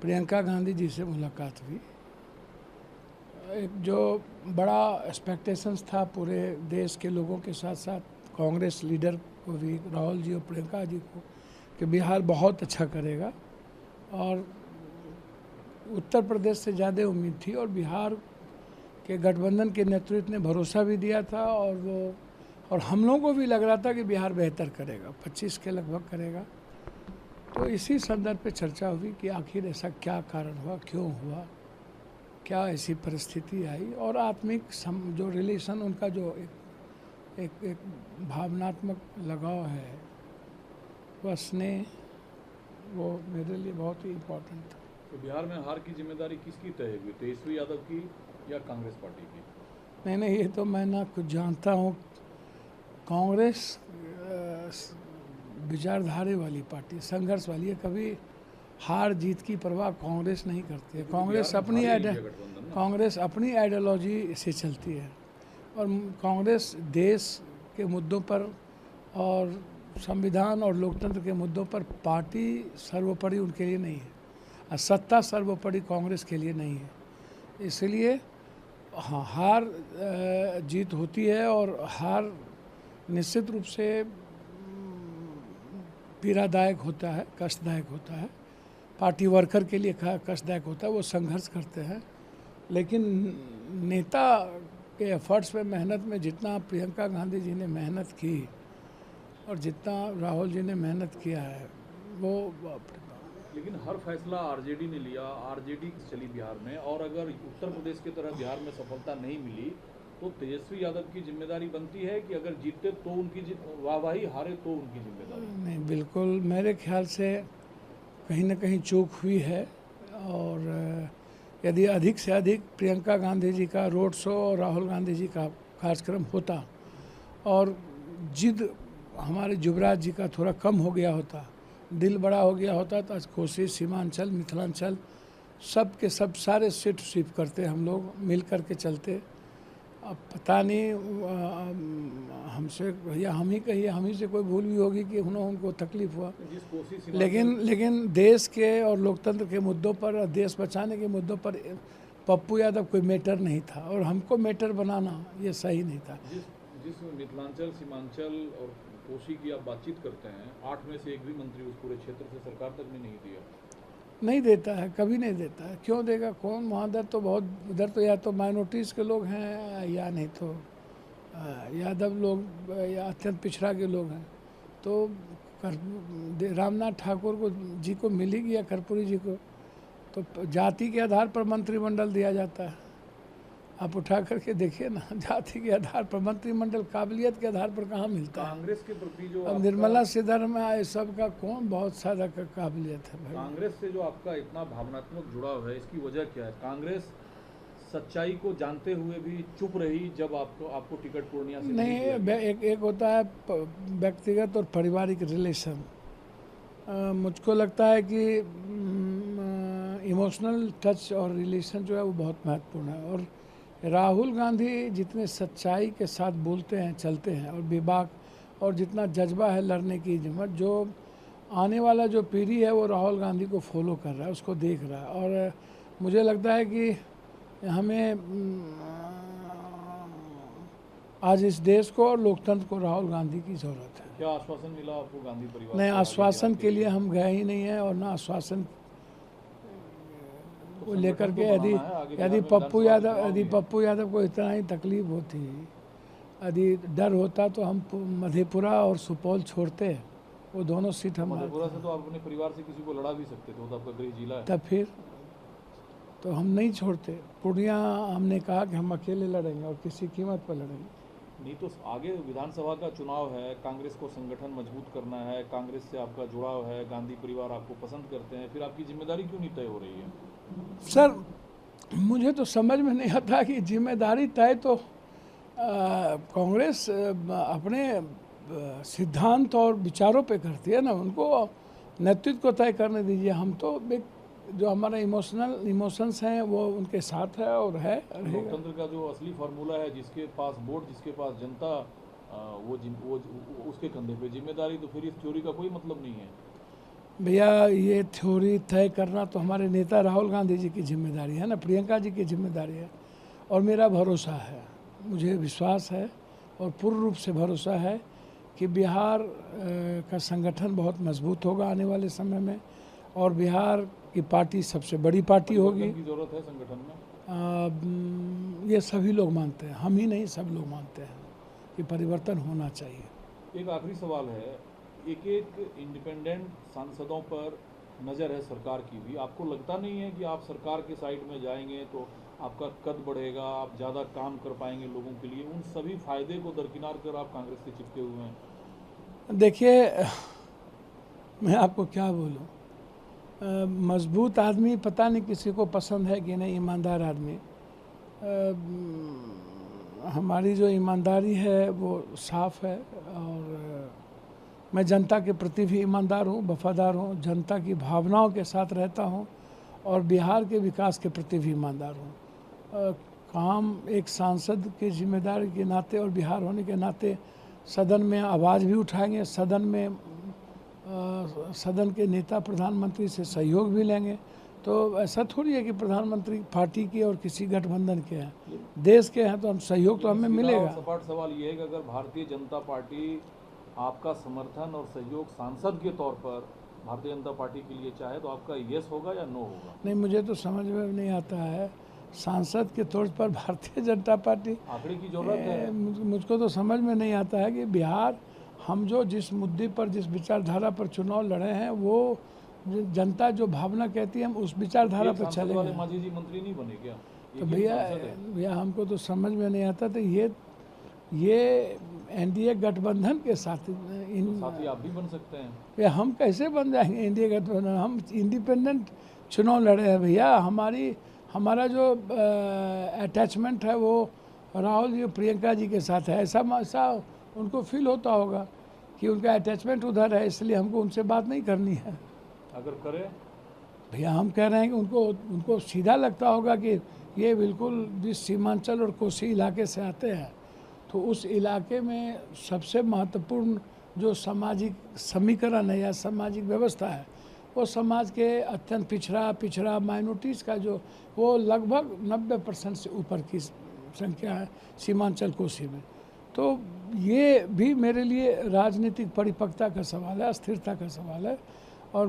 प्रियंका गांधी जी से मुलाकात हुई। एक जो बड़ा एक्सपेक्टेशंस था पूरे देश के लोगों के साथ साथ कांग्रेस लीडर को भी, राहुल जी और प्रियंका जी को, कि बिहार बहुत अच्छा करेगा, और उत्तर प्रदेश से ज़्यादा उम्मीद थी, और बिहार के गठबंधन के नेतृत्व ने भरोसा भी दिया था, और हम लोगों को भी लग रहा था कि बिहार बेहतर करेगा, 25 के लगभग करेगा। तो इसी संदर्भ पे चर्चा हुई कि आखिर ऐसा क्या कारण हुआ, क्यों हुआ, क्या ऐसी परिस्थिति आई, और आत्मिक जो रिलेशन उनका जो एक भावनात्मक लगाव है, वह स्नेह, वो मेरे लिए बहुत ही इम्पोर्टेंट था। तो बिहार में हार की जिम्मेदारी किसकी तय हुई, तेजस्वी यादव की या कांग्रेस पार्टी की? नहीं, ये तो मैं ना कुछ जानता हूँ। कांग्रेस विचारधारे वाली पार्टी, संघर्ष वाली है, कभी हार जीत की परवाह कांग्रेस नहीं करती है। कांग्रेस अपनी आइडियोलॉजी से चलती है, और कांग्रेस देश के मुद्दों पर और संविधान और लोकतंत्र के मुद्दों पर पार्टी सर्वोपरि उनके लिए नहीं है, और सत्ता सर्वोपरि कांग्रेस के लिए नहीं है। इसलिए हाँ, हार जीत होती है, और हार निश्चित रूप से पीड़ादायक होता है, कष्टदायक होता है, पार्टी वर्कर के लिए कष्टदायक होता है, वो संघर्ष करते हैं। लेकिन नेता के एफर्ट्स में, मेहनत में, जितना प्रियंका गांधी जी ने मेहनत की और जितना राहुल जी ने मेहनत किया है, वो लेकिन हर फैसला आरजेडी ने लिया, आरजेडी चली बिहार में, और अगर उत्तर प्रदेश की तरह बिहार में सफलता नहीं मिली तो तेजस्वी यादव की जिम्मेदारी बनती है कि अगर जीते तो उनकी वाहवाही, हारे तो उनकी जिम्मेदारी? नहीं, बिल्कुल मेरे ख्याल से कहीं ना कहीं चूक हुई है, और यदि अधिक से अधिक प्रियंका गांधी जी का रोड शो और राहुल गांधी जी का कार्यक्रम होता, और जिद हमारे युवराज जी का थोड़ा कम हो गया होता, दिल बड़ा हो गया होता, तो आज कोसी, सीमांचल, मिथिलांचल सब के सब सारे सीट स्वीप करते, हम लोग मिल कर के चलते। अब पता नहीं हमसे या हम ही कहिए, हम ही से कोई भूल भी होगी कि उनको तकलीफ हुआ, लेकिन देश के और लोकतंत्र के मुद्दों पर और देश बचाने के मुद्दों पर पप्पू यादव कोई मैटर नहीं था, और हमको मैटर बनाना ये सही नहीं था। जिस मिथिलांचल, सीमांचल और कोसी की आप बातचीत करते हैं, 8 में से एक भी मंत्री उस पूरे क्षेत्र से सरकार तक ने नहीं दिया। नहीं देता है, कभी नहीं देता है। क्यों देगा? कौन वहाँ इधर तो बहुत, इधर तो या तो माइनॉरिटीज़ के लोग हैं, या नहीं तो यादव लोग या अत्यंत पिछड़ा के लोग हैं। तो रामनाथ ठाकुर को जी को मिलेगी या कर्पूरी जी को, तो जाति के आधार पर मंत्रिमंडल दिया जाता है। आप उठा करके देखिए ना, जाति के आधार पर मंत्रिमंडल काबिलियत के आधार पर कहाँ मिलता है? कांग्रेस के प्रति जो अब निर्मला सीतारमण आए, सबका कौन बहुत सारा काबिलियत है भाई। कांग्रेस से जो आपका इतना भावनात्मक जुड़ाव है, इसकी वजह क्या है? कांग्रेस सच्चाई को जानते हुए भी चुप रही जब आपको टिकट पूर्णिया से नहीं, एक होता है व्यक्तिगत और पारिवारिक रिलेशन। मुझको लगता है कि इमोशनल टच और रिलेशन जो है वो बहुत महत्वपूर्ण है, और राहुल गांधी जितने सच्चाई के साथ बोलते हैं, चलते हैं, और विवेक और जितना जज्बा है लड़ने की हिम्मत, जो आने वाला जो पीढ़ी है वो राहुल गांधी को फॉलो कर रहा है, उसको देख रहा है। और मुझे लगता है कि हमें आज इस देश को और लोकतंत्र को राहुल गांधी की ज़रूरत है। क्या आश्वासन मिला आपको गांधी परिवार? नहीं, आश्वासन के लिए हम गए ही नहीं हैं, और ना आश्वासन को लेकर के यदि पप्पू यादव को इतना ही तकलीफ होती, यदि डर होता, तो हम मधेपुरा और सुपौल छोड़ते। वो दोनों सीट हम मधेपुरा से तो आप अपने परिवार से किसी को लड़ा भी सकते थे, वो तो आपका गृह जिला है। तब फिर तो हम नहीं छोड़ते। पूर्णिया हमने कहा कि हम अकेले लड़ेंगे और किसी कीमत पर लड़ेंगे। नहीं तो आगे विधानसभा का चुनाव है, कांग्रेस को संगठन मजबूत करना है, कांग्रेस से आपका जुड़ाव है, गांधी परिवार आपको पसंद करते हैं, फिर आपकी जिम्मेदारी क्यों नहीं तय हो रही है? सर, मुझे तो समझ में नहीं आता कि जिम्मेदारी तय तो कांग्रेस अपने सिद्धांत और विचारों पे करती है ना, उनको नेतृत्व को तय करने दीजिए। हम तो जो हमारा इमोशंस हैं वो उनके साथ है और है। लोकतंत्र का जो असली फार्मूला है, जिसके पास वोट, जिसके पास जनता, वो उसके कंधे पे जिम्मेदारी, तो फिर इस थ्योरी का कोई मतलब नहीं है। भैया ये थ्योरी तय करना तो हमारे नेता राहुल गांधी जी की जिम्मेदारी है ना, प्रियंका जी की जिम्मेदारी है। और मेरा भरोसा है, मुझे विश्वास है और पूर्ण रूप से भरोसा है कि बिहार का संगठन बहुत मजबूत होगा आने वाले समय में, और बिहार की पार्टी सबसे बड़ी पार्टी होगी। की जरूरत है संगठन में, ये सभी लोग मानते हैं, हम ही नहीं सब लोग मानते हैं कि परिवर्तन होना चाहिए। एक आखिरी सवाल है, एक एक इंडिपेंडेंट सांसदों पर नज़र है सरकार की भी, आपको लगता नहीं है कि आप सरकार के साइड में जाएंगे तो आपका कद बढ़ेगा, आप ज़्यादा काम कर पाएंगे लोगों के लिए, उन सभी फायदे को दरकिनार कर आप कांग्रेस से चिपके हुए हैं? देखिए, मैं आपको क्या बोलूं, मजबूत आदमी पता नहीं किसी को पसंद है कि नहीं, ईमानदार आदमी। हमारी जो ईमानदारी है वो साफ़ है, और मैं जनता के प्रति भी ईमानदार हूँ, वफादार हूँ, जनता की भावनाओं के साथ रहता हूँ, और बिहार के विकास के प्रति भी ईमानदार हूँ। काम एक सांसद की जिम्मेदारी के नाते और बिहार होने के नाते सदन में आवाज़ भी उठाएंगे, सदन के नेता प्रधानमंत्री से सहयोग भी लेंगे। तो ऐसा थोड़ी है कि प्रधानमंत्री पार्टी के और किसी गठबंधन के हैं, देश के हैं, तो हम सहयोग तो हमें मिलेगा। सपाट सवाल ये है कि अगर भारतीय जनता पार्टी आपका समर्थन और सहयोग सांसद के तौर पर भारतीय जनता पार्टी के लिए चाहे तो आपका यस होगा या नो होगा? नहीं, मुझे तो समझ में नहीं आता है, सांसद के तौर पर भारतीय जनता पार्टी, आंकड़े की जरूरत है। मुझको तो समझ में नहीं आता है कि बिहार, हम जो जिस मुद्दे पर, जिस विचारधारा पर चुनाव लड़े हैं, वो जनता जो भावना कहती है हम उस विचारधारा पर चले वाले मांझी जी मंत्री नहीं बने क्या? तो भैया हमको तो समझ में नहीं आता। तो ये एनडीए गठबंधन के साथ साथी आप भी बन सकते हैं। भैया हम कैसे बन जाएंगे एनडीए गठबंधन? हम इंडिपेंडेंट चुनाव लड़े हैं भैया। हमारा जो अटैचमेंट है वो राहुल जी प्रियंका जी के साथ है। ऐसा उनको फील होता होगा कि उनका अटैचमेंट उधर है, इसलिए हमको उनसे बात नहीं करनी है। अगर करें भैया, हम कह रहे हैं कि उनको सीधा लगता होगा कि ये बिल्कुल जिस सीमांचल और कोसी इलाके से आते हैं, तो उस इलाके में सबसे महत्वपूर्ण जो सामाजिक समीकरण है या सामाजिक व्यवस्था है, वो समाज के अत्यंत पिछड़ा माइनॉरिटीज़ का जो वो लगभग 90% से ऊपर की संख्या है सीमांचल कोसी में। तो ये भी मेरे लिए राजनीतिक परिपक्वता का सवाल है, स्थिरता का सवाल है, और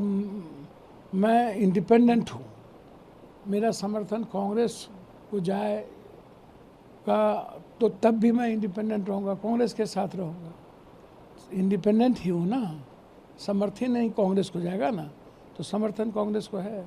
मैं इंडिपेंडेंट हूँ। मेरा समर्थन कांग्रेस को जाएगा तो तब भी मैं इंडिपेंडेंट रहूँगा, कांग्रेस के साथ रहूँगा। इंडिपेंडेंट ही हूँ ना, समर्थन नहीं कांग्रेस को जाएगा ना, तो समर्थन कांग्रेस को है।